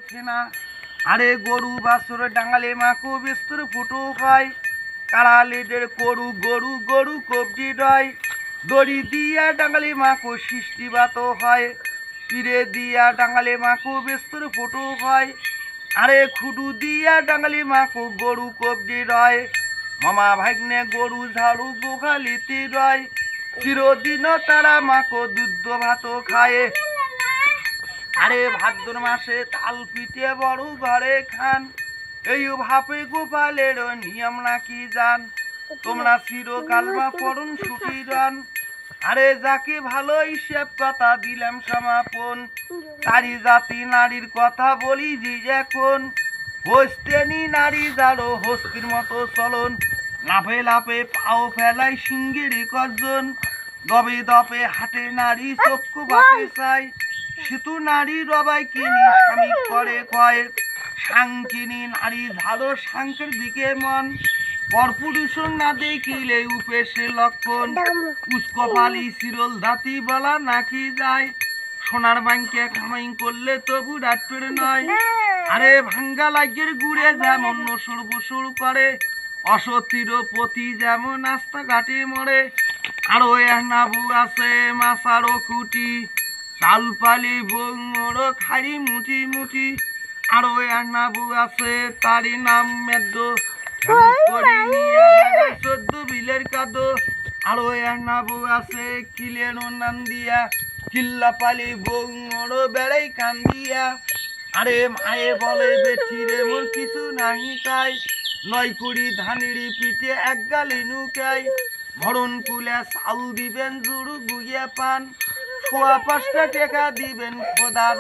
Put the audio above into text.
চলছে না। আরে গরু বাছুর ডাঙালে মাকু বিস্তর ফুটো হয়, কারা লেজের গরু গরু গরু কবজি ডয়, দড়ি দিয়া ডাঙালি মাকু সৃষ্টিবাত হয়, পিড়ে দিয়া ডাঙালি মাকু বিস্তর ফুটো হয়, আরে খুডু দিয়া ডাঙালি মাকু গরু কবজি রয়, মামা ভাগ্নে গরু ঝাড়ু গোখালিতি রয়, চিরদিন তারা মাকো দুধ ভাত খায়। আরে ভাদ্র মাসে তাল পিঠে বড় ঘরে খান, এই ভাপে গোপালের নিয়ম নাকি জান, তোমরা চিরকাল বা পরম সুখী রান। আরে যাকে ভালো হিসেব কথা দিলাম সমাপন, তারি জাতি নারীর কথা বলি যে এখন, হস্তেনি নারী যারো হস্তির মতো চলন, লাফে লাফে পাও ফেলায় সিঙ্গিরি কজন, দবে দপে হাটে নারী চক্ষু বাপে চাই, সেতু নারী রবাই কিনি স্বামী করে কয়, সাংকিনী নারী ঝাড়ো সাংকের দিকে মন, পরপুরুষ না দেখিলে উপেশে লক্ষণ, উস্কপালি চিরল দাঁতি বলা নাকি যায়, সোনার ব্যাংকে কামাই করলে তবু ডাক্তার নয়। আরে ভাঙ্গা লাগের গুড়ে যেমন নসুর বসুর করে, অসতির পতি যেমন নাস্তা ঘাটে মরে, আরো নাবু আছে মাছারো খুঁটি, চাল পালি বঙ্গর খাড়ি মুটি মুটি, আরো নাবু আছে তারি নাম মেদ্য, 14 বিলের কাদো, আরো নাবু আছে কিলের নাম দিয়া, কিল্লা পালি বঙ্গর বেড়াই কান দিয়া। আরে মায়ে বলে বেঠি রে মোর কিছু নাহি কাই, 9 কুড়ি ধানিরি পিঠে এক গালি নুকাই, ভরণ কুলে চাল দিবেন জুড়ু গুইয়া পান, 5.5 টাকা দিবেন খোদার